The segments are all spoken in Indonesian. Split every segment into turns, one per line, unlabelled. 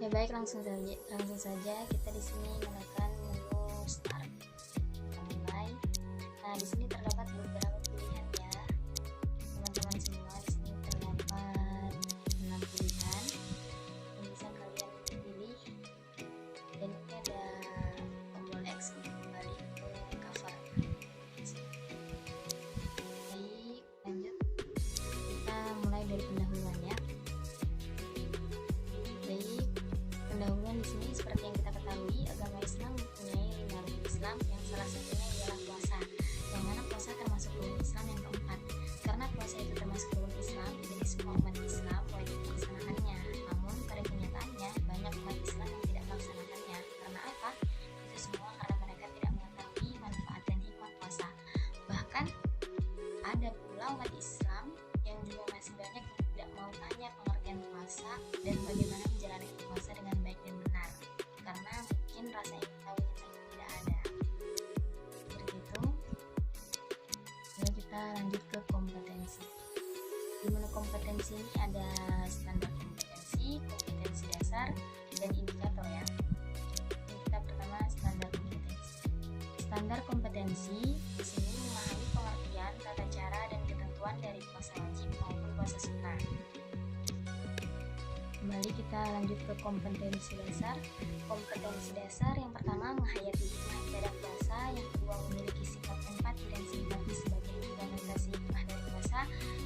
Ya baik, langsung saja kita di sini menekan menu start. Kita mulai. Nah, di sini terdapat beberapa pilihan ya, teman-teman semua. Di sini terdapat 6 pilihan yang bisa kalian pilih, dan ini ada tombol X untuk kembali ke cover. Baik, lanjut. Kita mulai dari pendahuluan ya. Baik, pendahuluan di sini seperti yang kita ketahui, agama Islam mempunyai 5 rukun Islam, yang salah satunya ialah puasa, yang mana puasa termasuk rukun Islam yang keempat. Karena puasa itu termasuk rukun Islam, jadi semua umat Islam wajib melaksanakannya. Namun pada kenyataannya banyak umat Islam yang tidak melaksanakannya. Karena apa? Itu semua karena mereka tidak mengetahui manfaat dan hikmah puasa. Bahkan ada pula umat Islam yang juga masih banyak yang tidak mau tanya pengertian puasa dan bagaimana menjalani puasa dengan baik dan benar, karena mungkin rasa ingin tahu itu tidak ada. Seperti itu. Lalu kita lanjut ke kompetensi. Di menu kompetensi ini ada standar kompetensi dasar, dan indikator ya. Ini kita pertama standar kompetensi. Standar kompetensi di sini memahami pengertian, tata cara, dan ketentuan dari puasa wajib maupun puasa sunnah. Kembali kita lanjut ke kompetensi dasar. Kompetensi dasar yang pertama menghayati hikmah ibadah puasa, yang kedua memiliki sifat empati dan simpati sebagai implementasi hikmah dari puasa,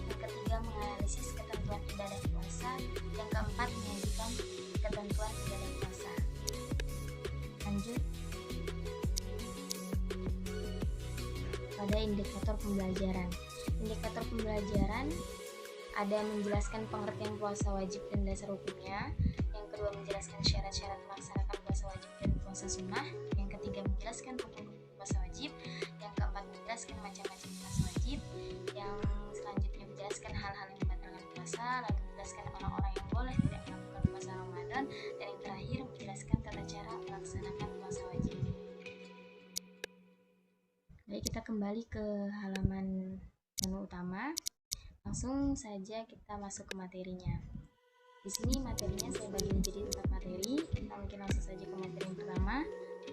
yang ketiga menganalisis ketentuan ibadah puasa, yang keempat menyajikan ketentuan ibadah puasa. Lanjut pada indikator pembelajaran. Indikator pembelajaran ada menjelaskan pengertian puasa wajib dan dasar hukumnya, yang kedua menjelaskan syarat-syarat melaksanakan puasa wajib dan puasa sunnah, yang ketiga menjelaskan rukun puasa wajib, yang keempat menjelaskan macam-macam puasa wajib, yang selanjutnya menjelaskan hal-hal yang membatalkan puasa, lalu menjelaskan orang-orang yang boleh tidak melakukan puasa Ramadan, dan yang terakhir menjelaskan tata cara melaksanakan puasa wajib. Baik, kita kembali ke halaman menu utama. Langsung saja kita masuk ke materinya. Di sini materinya saya bagi menjadi 4 materi. Kita mungkin langsung saja ke materi yang pertama.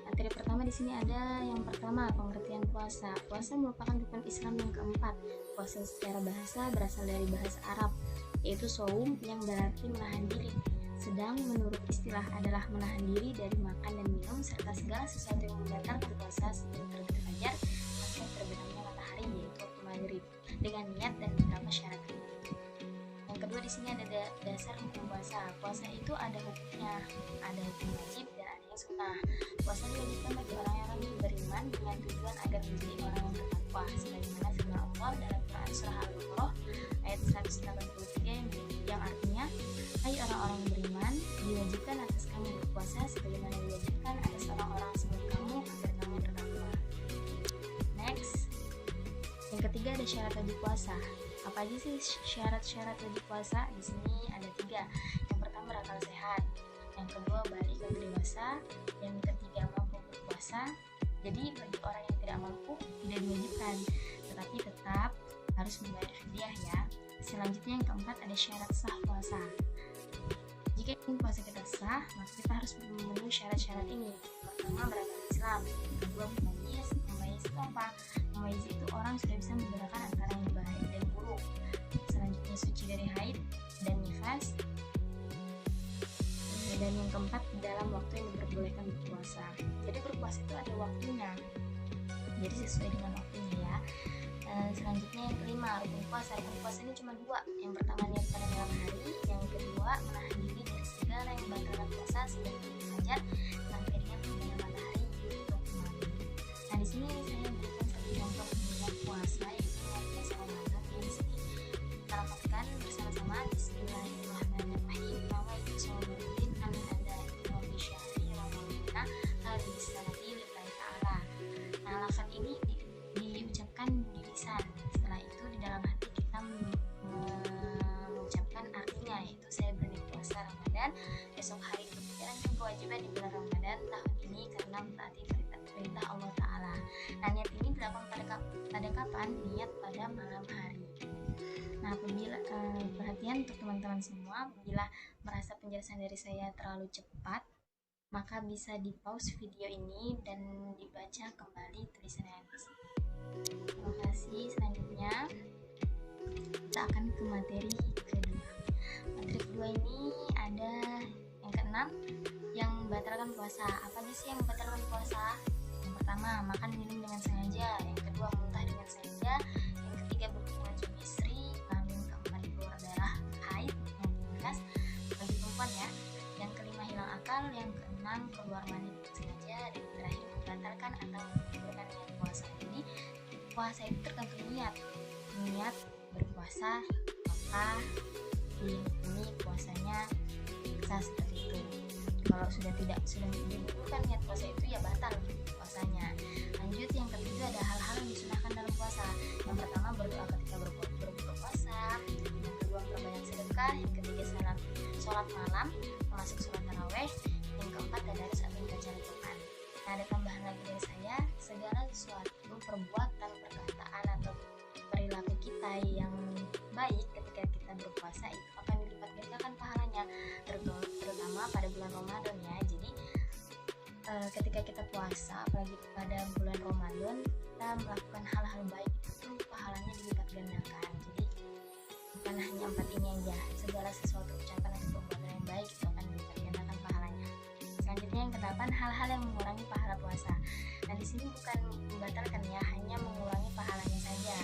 Materi pertama di sini ada yang pertama, pengertian puasa. Puasa merupakan rukun Islam yang keempat. Puasa secara bahasa berasal dari bahasa Arab, yaitu shaum, yang berarti menahan diri. Sedang menurut istilah adalah menahan diri dari makan dan minum serta segala sesuatu yang membatalkan puasa sejak terbit fajar sampai terbenamnya matahari, yaitu waktu maghrib, dengan niat dan beberapa syarat. Yang kedua di sini ada dasar hukum puasa. Puasa itu ada hukumnya, ada hukum wajib dan ada yang sunnah. Puasa diwajibkan bagi orang-orang yang beriman dengan tujuan agar menjadi orang yang bertakwa, sebagaimana firman Allah dalam Quran surah Al-Baqarah ayat 183 yang artinya, hai orang-orang yang beriman, diwajibkan atas kamu berpuasa sebagaimana diwajibkan atas orang-orang sebelum kamu agar kamu bertakwa. Next, yang ketiga ada syarat wajib puasa. Apa aja sih syarat-syarat wajib puasa? Di sini ada 3. Yang pertama berakal sehat, yang kedua balik ke dewasa, yang ketiga mampu berpuasa. Jadi bagi orang yang tidak mampu tidak diwajibkan, tetapi tetap harus membayar fidyah ya. Selanjutnya yang keempat ada syarat sah puasa. Jika ingin puasa kita sah, maka kita harus memenuhi syarat-syarat ini. Pertama beragama Islam, yang kedua mumayyiz. Mumayyiz itu apa? Mumayyiz itu orang sudah bisa membedakan antara yang baik dan buruk. Selanjutnya suci dari haid dan nifas. Dan yang keempat dalam waktu yang diperbolehkan berpuasa. Jadi berpuasa itu ada waktunya, jadi sesuai dengan waktunya ya. Selanjutnya yang kelima, rukun puasa. Rukun puasa ini cuma 2. Yang pertama niat pada malam hari, yang kedua menahan diri dari segala yang membatalkan puasa sejak terbit fajar sampai dengan terbenam matahari, yaitu waktu maghrib. Nah di sini saya berikan satu contoh bulan puasa, yaitu puasa Ramadan yang di sini kita lafazkan bersama-sama. Bismillahirrahmanirrahim. Nawaitu shaumuddin an ada fi syahri Ramadan hadhihi sanati lillahi ta'ala. Nah lafaz ini diucapkan di lisan. Setelah itu di dalam hati kita mengucapkan artinya, yaitu saya berniat puasa Ramadan esok hari hari untuk menjalankan kewajiban di bulan Ramadan tahun ini karena mentaati perintah Allah Ta'ala. Nah, niat ini dilakukan pada kapan? Niat pada malam hari. Nah, apabila perhatian untuk teman-teman semua, apabila merasa penjelasan dari saya terlalu cepat, maka bisa di pause video ini dan dibaca kembali tulisan yang di sini. Terima kasih. Selanjutnya kita akan ke materi kedua. Materi kedua ini ada yang keenam, yang membatalkan puasa. Apa aja sih yang membatalkan puasa? Yang pertama, makan minum dengan sengaja. Yang kedua, muntah dengan sengaja. Yang ketiga, berhubungan suami istri. Lalu yang keempat, keluar darah haid. Yang ke-11 bagi perempuan ya. Yang kelima, hilang akal. Yang keenam, keluar mani dengan sengaja. Dan yang terakhir, membatalkan atau menggugurkan niat puasa. Jadi puasa itu tergantung niat berpuasa, maka ini puasanya sah seperti itu. Kalau sudah digugurkan niat puasa itu ya batal puasanya. Lanjut, yang ketiga ada hal-hal yang disunahkan dalam puasa. Yang pertama, berdoa ketika berbuka puasa. Yang kedua, perbanyak sedekah. Yang ketiga, sholat malam termasuk sholat taraweh. Yang keempat, tadarus atau membaca Al-Quran. Nah, ada tambahan lagi dari saya, segala sesuatu perbuatan, perkataan atau perilaku kita yang baik ketika kita berpuasa itu akan dilipat gandakan pahalanya, terutama pada bulan Ramadan ya. Jadi ketika kita puasa, apalagi pada bulan Ramadan, kita melakukan hal-hal baik itu pahalanya dilipat gandakan. Jadi bukan hanya 4 ini aja, segala sesuatu ucapan atau perbuatan yang baik itu akan dilipat gandakan pahalanya. Selanjutnya yang ke-8, hal-hal yang mengurangi pahala puasa. Nah, di sini bukan membatalkan ya, hanya mengurangi pahalanya saja,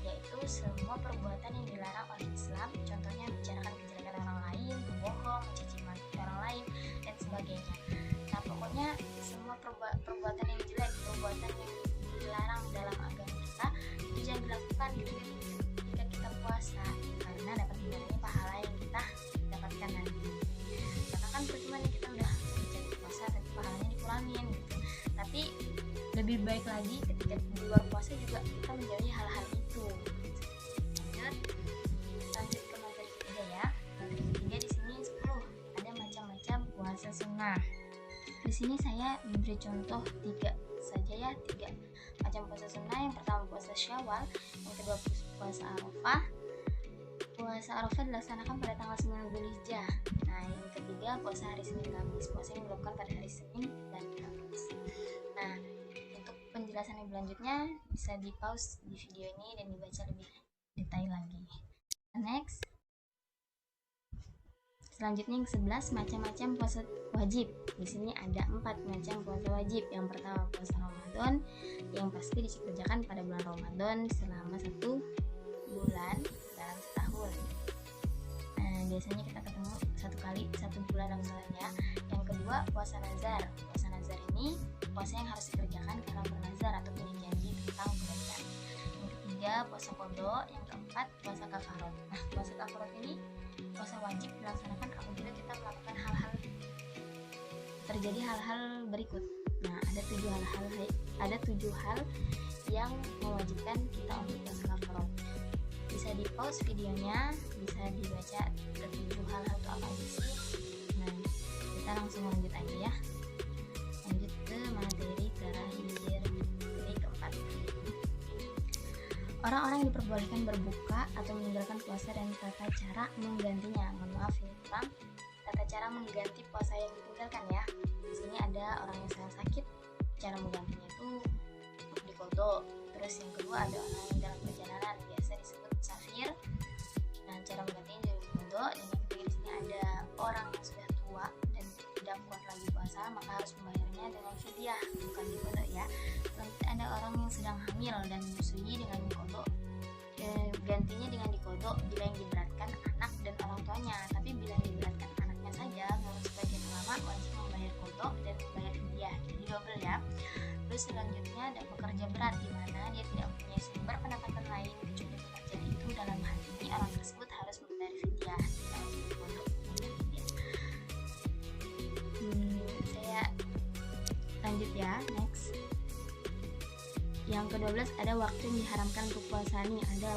yaitu semua perbuatan yang dilarang oleh Islam, contohnya membicarakan kejelekan orang lain, berbohong, mencaci maki orang lain, dan sebagainya. Nah, pokoknya semua perbuatan yang jelek, perbuatan yang dilarang dalam agama kita itu jangan dilakukan ketika kita puasa, karena dapat mengurangi pahala yang kita dapatkan nanti. Karena kan percuma kita udah menjadi puasa tapi pahalanya dikurangin gitu. Tapi lebih baik lagi ketika di luar puasa juga kita menjauhi hal-hal itu. Lanjut ke materi ketiga ya. Materi ketiga di sini 10. Ada macam-macam puasa sunnah. Di sini saya memberi contoh 3 saja ya, 3 macam puasa sunnah. Yang pertama puasa Syawal, yang kedua puasa Arafah. Puasa Arafah dilaksanakan pada tanggal 9 Dzulhijjah. Nah, yang ketiga puasa hari Senin Kamis. Puasa yang dilakukan pada hari Senin dan Kamis. Nah, untuk penjelasan yang selanjutnya bisa di pause di video ini dan dibaca lebih detail lagi. Next. Selanjutnya yang 11, macam-macam puasa wajib. Di sini ada 4 macam puasa wajib. Yang pertama puasa Ramadan, yang pasti dikerjakan pada bulan Ramadan selama 1 bulan dalam setahun. Biasanya kita ketemu 1 kali 1 bulan dalam setahunnya. Yang kedua puasa nazar. Puasa nazar ini puasa yang harus dikerjakan karena bernazar atau punya janji tentang kebaikan. Yang ketiga puasa qadha. Yang keempat puasa kafarat. Nah, puasa kafarat ini puasa wajib dilaksanakan apabila kita melakukan terjadi hal-hal berikut. Nah, ada 7 hal yang mewajibkan kita untuk puasa kafarat. Bisa di pause videonya, bisa dibaca ke-7 hal itu apa aja sih. Nah, kita langsung lanjut aja ya. Lanjut ke materi terakhir, materi keempat. Orang-orang yang diperbolehkan berbuka atau meninggalkan puasa dan tata cara menggantinya. Mohon maaf ya, tata cara mengganti puasa yang ditinggalkan ya. Di sini ada orang yang sedang sakit, cara menggantinya itu diqadha. Terus yang kedua ada orang yang dalam perjalanan, biasa disebut musafir. Nah, cara menggantinya jadi diqadha. Dan yang ketiga di sini ada orang yang sudah tua dan tidak kuat lagi puasa, maka harus membayarnya dengan fidyah, bukan diqadha ya. Selanjutnya ada orang yang sedang hamil dan menyusui dengan diqadha. Gantinya dengan diqadha bila yang diberatkan anak dan orang tuanya. Tapi bila yang diberatkan anaknya saja, menurut sebagian ulama wajib membayar qadha dan membayar fidyah, jadi double ya. Terus selanjutnya ada pekerja berat, di mana dia tidak mempunyai sumber pendapatan lain kecuali pekerjaan itu. Dalam hal ini orang tersebut harus membayar fidyah. Saya lanjut ya, next. Yang ke-12 ada waktu yang diharamkan untuk puasa nih. Ada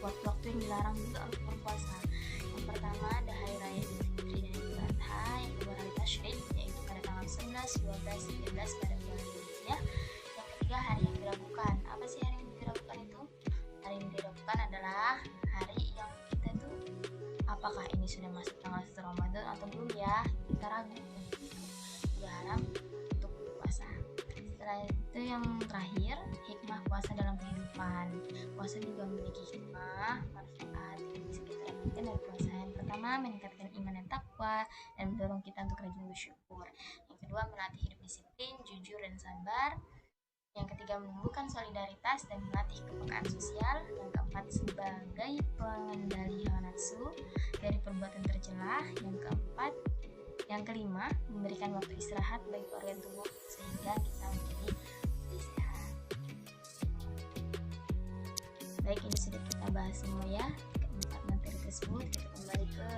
waktu yang dilarang juga untuk berpuasa. Yang pertama ada hari raya Idul Fitri dan Idul Adha. Yang kedua hari yang terakhir, hikmah puasa dalam kehidupan. Puasa juga memiliki hikmah, manfaat yang bisa kita dapatkan dari puasa. Yang pertama, meningkatkan iman dan takwa dan mendorong kita untuk rajin bersyukur. Yang kedua, melatih hidup disiplin, jujur dan sabar. Yang ketiga, menumbuhkan solidaritas dan melatih kepekaan sosial. Yang keempat, sebagai pengendali hawa nafsu dari perbuatan tercela. Yang kelima, memberikan waktu istirahat bagi organ tubuh sehingga kita menjadi lebih sehat. Baik, ini sudah kita bahas semua ya, keempat materi tersebut. Kita kembali ke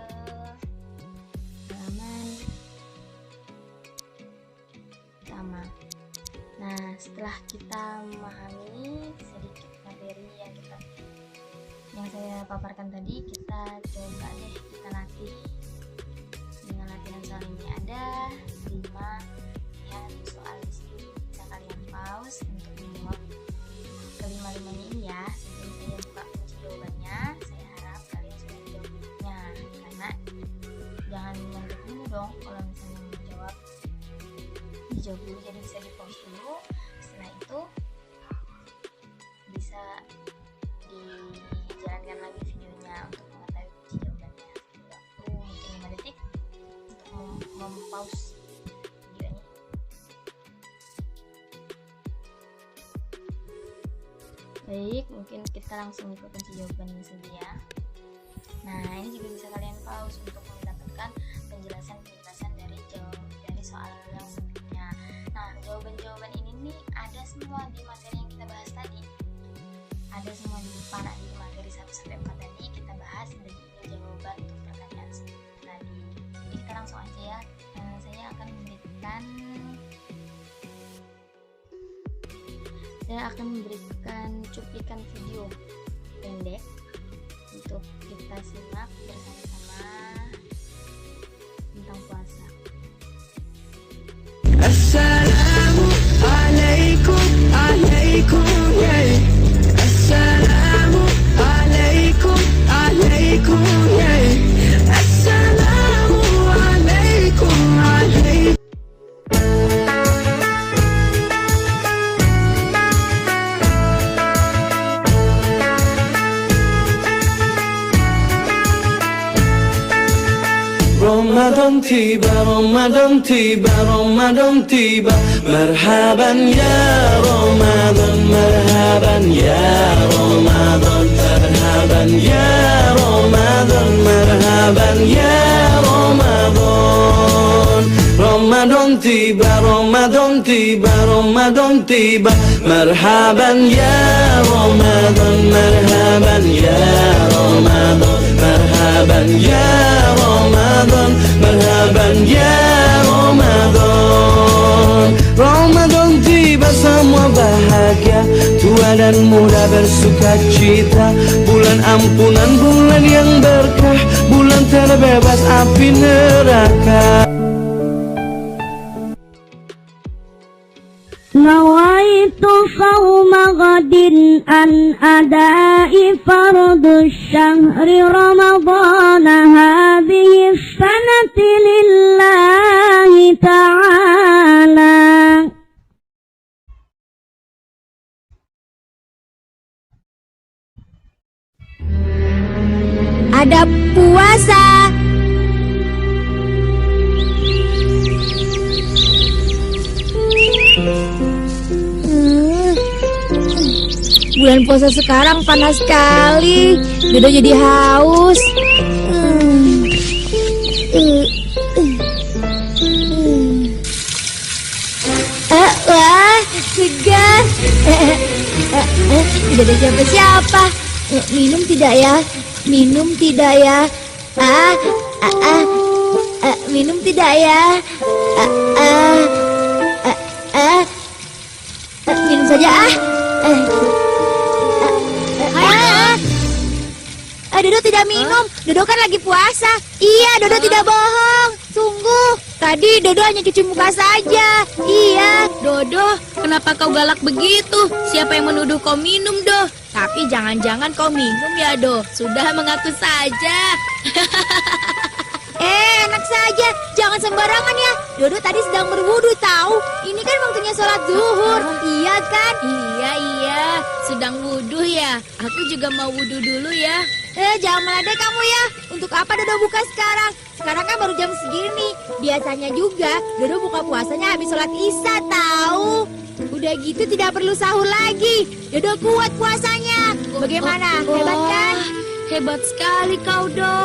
halaman pertama. Nah, setelah kita memahami sedikit materi yang saya paparkan tadi, kita coba deh kita latih dengan latihan soal ini. Ada 5 ya soal di sini, bisa kalian pause untuk menjawab kelima-limanya ini ya. Sebelum saya buka kunci jawabannya, saya harap kalian sudah menjawabnya, karena jangan menganggap dulu dong kalau misalnya menjawab, dijawab dulu, jadi bisa di pause dulu. Setelah itu bisa dijalankan lagi videonya untuk mengetahui kunci jawabannya. Waktu mungkin 5 detik untuk mempause video ini. Baik, mungkin kita langsung ke kunci jawabannya saja ya. Nah, ini juga bisa kalian pause untuk mendapatkan penjelasan dari soal yang sebelumnya. Nah, jawaban-jawaban ini nih ada semua di materi yang kita bahas tadi. Ada semua di materi 1-4 tadi kita bahas, dan ini jawaban untuk pertanyaan tadi. Jadi kita langsung aja ya. Saya akan memberikan cuplikan video pendek untuk kita simak bersama-sama tentang puasa.
Assalamualaikum, alaikum, ya. Assalamualaikum, alaikum, ya. Assalamualaikum, alaikum. Ramadan tiba, Ramadan tiba, Ramadan tiba. Marhaban ya Ramadan, marhaban ya Ramadan, marhaban ya Ramadan, marhaban ya Ramadan. Ramadan tiba, Ramadan tiba, Ramadan tiba. Marhaban ya Ramadan, marhaban ya Ramadan, marhaban ya Ramadan, marhaban ya Ramadan. Ramadan tiba, semua bahagia, tua dan muda bersuka cita. Bulan ampunan, bulan yang berkah, bulan terbebas api neraka.
Nawaitu sawma ghadin an adai fardu syahri ramadana hadhihi sanati lillahi ta'ala. Ada puasa. Bulan puasa sekarang panas sekali. Dodo jadi haus. Wah, segar. Tidak ada siapa-siapa. Minum tidak ya? Minum tidak ya? Minum tidak ya? Minum saja Dodo tidak minum. Dodo kan lagi puasa. Iya, Dodo tidak bohong. Sungguh, tadi Dodo hanya cuci muka saja. Iya.
Dodo, kenapa kau galak begitu? Siapa yang menuduh kau minum, Do? Tapi jangan-jangan kau minum ya, Do. Sudah, mengaku saja.
Enak saja, jangan sembarangan ya. Dodo tadi sedang berwudu tahu. Ini kan waktunya sholat zuhur, iya kan?
Iya, sedang wudhu ya. Aku juga mau wudhu dulu ya.
Jangan meledek kamu ya. Untuk apa Dodo buka sekarang? Sekarang kan baru jam segini. Biasanya juga Dodo buka puasanya habis sholat isya tahu. Udah gitu tidak perlu sahur lagi. Dodo kuat puasanya. Bagaimana? Hebat kan?
Hebat sekali kau, Do.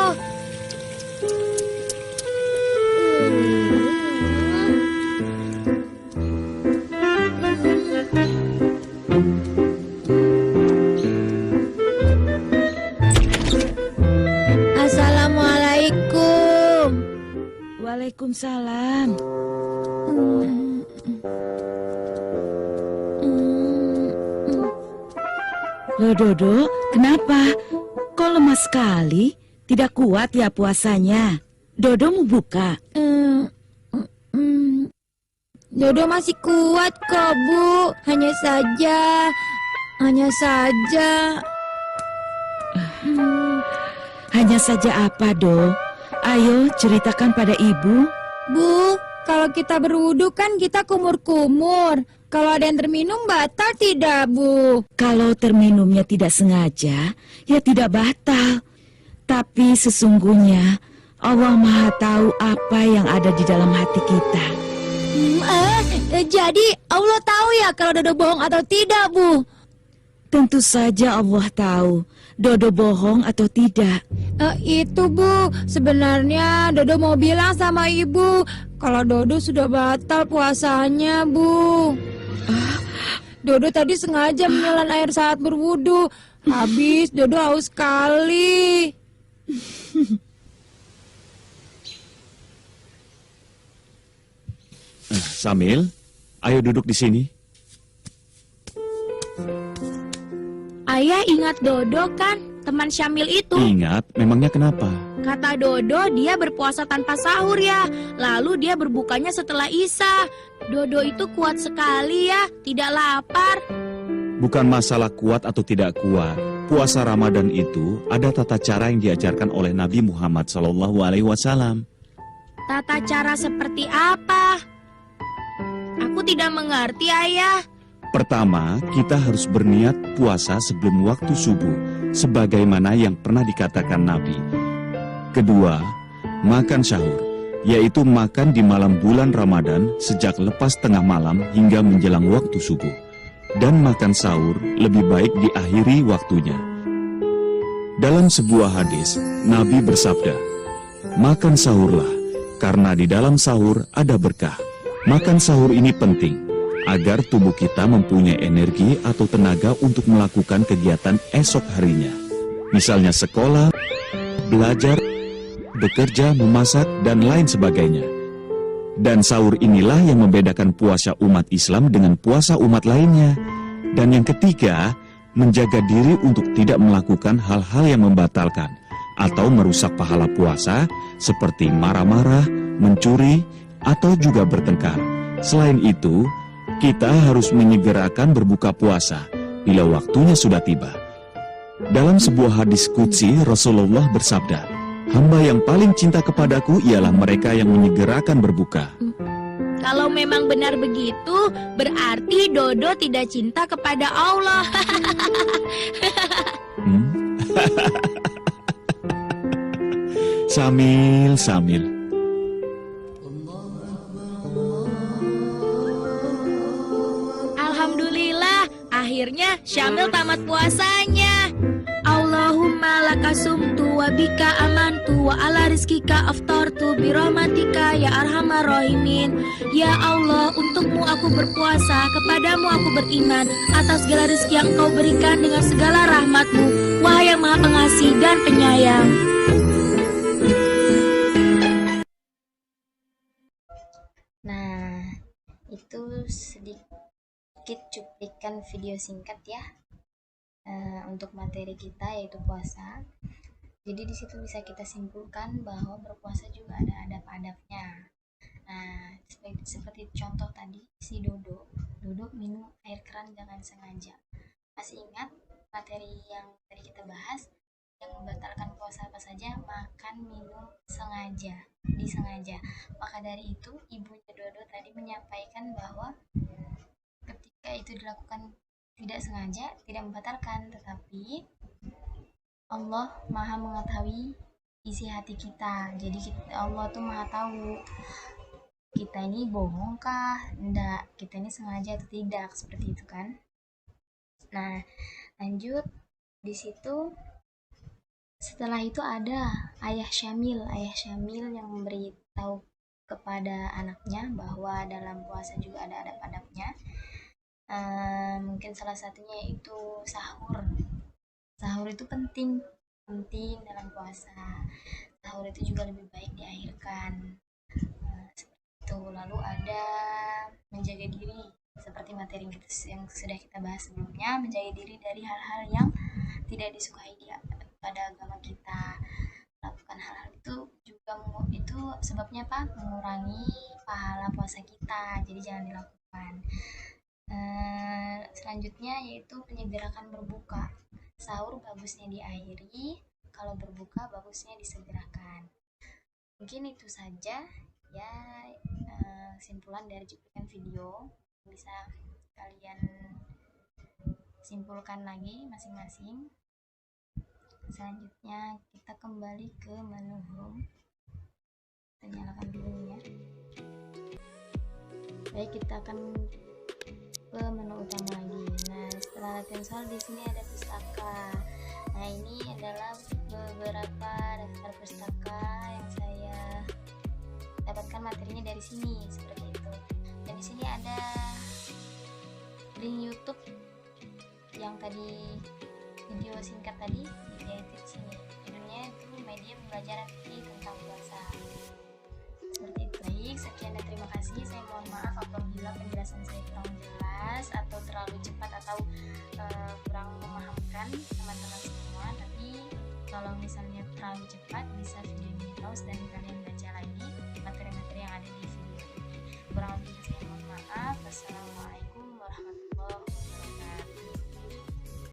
Assalamualaikum.
Waalaikumsalam. Loh Dodo, kenapa? Kok lemah sekali? Tidak kuat ya puasanya? Dodo mau buka?
Dodo masih kuat kok, Bu. Hanya saja.
Hanya saja apa, Do? Ayo ceritakan pada ibu.
Bu, kalau kita berwudu kan kita kumur-kumur. Kalau ada yang terminum batal tidak, Bu?
Kalau terminumnya tidak sengaja, ya tidak batal. Tapi sesungguhnya Allah Maha tahu apa yang ada di dalam hati kita.
Jadi Allah tahu ya kalau Dodo bohong atau tidak, Bu?
Tentu saja Allah tahu Dodo bohong atau tidak.
Itu, Bu. Sebenarnya Dodo mau bilang sama Ibu kalau Dodo sudah batal puasanya, Bu. Dodo tadi sengaja menelan air saat berwudu. Habis Dodo haus sekali.
Samil, ayo duduk di sini.
Ayah ingat Dodo kan, teman Syamil itu.
Ingat, memangnya kenapa?
Kata Dodo dia berpuasa tanpa sahur ya. Lalu dia berbukanya setelah Isya. Dodo itu kuat sekali ya, tidak lapar.
Bukan masalah kuat atau tidak kuat. Puasa Ramadan itu ada tata cara yang diajarkan oleh Nabi Muhammad SAW.
Tata cara seperti apa? Aku tidak mengerti, Ayah.
Pertama, kita harus berniat puasa sebelum waktu subuh, sebagaimana yang pernah dikatakan Nabi. Kedua, makan sahur, yaitu makan di malam bulan Ramadan sejak lepas tengah malam hingga menjelang waktu subuh. Dan makan sahur lebih baik diakhiri waktunya. Dalam sebuah hadis, Nabi bersabda, "Makan sahurlah, karena di dalam sahur ada berkah." Makan sahur ini penting, agar tubuh kita mempunyai energi atau tenaga untuk melakukan kegiatan esok harinya. Misalnya sekolah, belajar, bekerja, memasak, dan lain sebagainya. Dan sahur inilah yang membedakan puasa umat Islam dengan puasa umat lainnya. Dan yang ketiga, menjaga diri untuk tidak melakukan hal-hal yang membatalkan atau merusak pahala puasa seperti marah-marah, mencuri, atau juga bertengkar. Selain itu, kita harus menyegerakan berbuka puasa bila waktunya sudah tiba. Dalam sebuah hadis qudsi, Rasulullah bersabda, "Hamba yang paling cinta kepadaku ialah mereka yang menyegerakan berbuka."
Kalau memang benar begitu, berarti Dodo tidak cinta kepada Allah.
Samil.
Alhamdulillah, akhirnya Syamil tamat puasanya. Allahumma lakasumtu wa bika amantu wa ala rizkika aftartu birahmatika ya arhamar rahimin. Ya Allah, untukmu aku berpuasa, kepadamu aku beriman, atas segala rezeki yang engkau berikan dengan segala rahmatmu, wahai yang maha pengasih dan penyayang.
Nah, itu sedikit cuplikan video singkat ya untuk materi kita yaitu puasa. Jadi di situ bisa kita simpulkan bahwa berpuasa juga ada adab-adabnya. Nah, seperti contoh tadi si Dodo minum air keran dengan sengaja. Masih ingat materi yang tadi kita bahas, yang membatalkan puasa apa saja? Makan, minum, disengaja. Maka dari itu ibunya Dodo tadi menyampaikan bahwa ketika itu dilakukan tidak sengaja, tidak membatalkan, tetapi Allah maha mengetahui isi hati kita. Jadi Allah tuh maha tahu kita ini bohong kah, enggak, kita ini sengaja atau tidak, seperti itu kan. Nah, lanjut di situ. Setelah itu ada ayah Syamil yang memberitahu kepada anaknya bahwa dalam puasa juga ada adab-adabnya. Mungkin salah satunya itu sahur. Sahur itu penting dalam puasa. Sahur itu juga lebih baik diakhirkan. Seperti itu. Lalu ada menjaga diri, seperti materi yang sudah kita bahas sebelumnya, menjaga diri dari hal-hal yang tidak disukai pada agama kita. Lakukan hal-hal itu juga itu sebabnya apa? Mengurangi pahala puasa kita. Jadi jangan dilakukan. Selanjutnya yaitu penyegerakan berbuka. Sahur bagusnya diakhiri, kalau berbuka bagusnya disegerakan. Mungkin itu saja ya, simpulan dari cuplikan video. Bisa kalian simpulkan lagi masing-masing. Selanjutnya kita kembali ke menu home. Kita nyalakan dulu ya. Baik, kita akan ke menu utama lagi. Nah, setelah latihan soal di sini ada pustaka. Nah, ini adalah beberapa daftar pustaka yang saya dapatkan materinya dari sini, seperti itu. Dan di sini ada link YouTube yang tadi video singkat tadi, yaitu di sini. Judulnya itu media pembelajaran fikih tentang puasa. Seperti itu. Baik, sekian dan terima kasih. Saya mohon maaf apabila penjelasan saya kurang jelas atau terlalu cepat atau kurang memahamkan teman-teman semua. Tapi kalau misalnya terlalu cepat, bisa videonya pause dan kalian baca lagi materi-materi yang ada di video ini. Kurang lebih saya mohon maaf. Wassalamualaikum warahmatullahi wabarakatuh.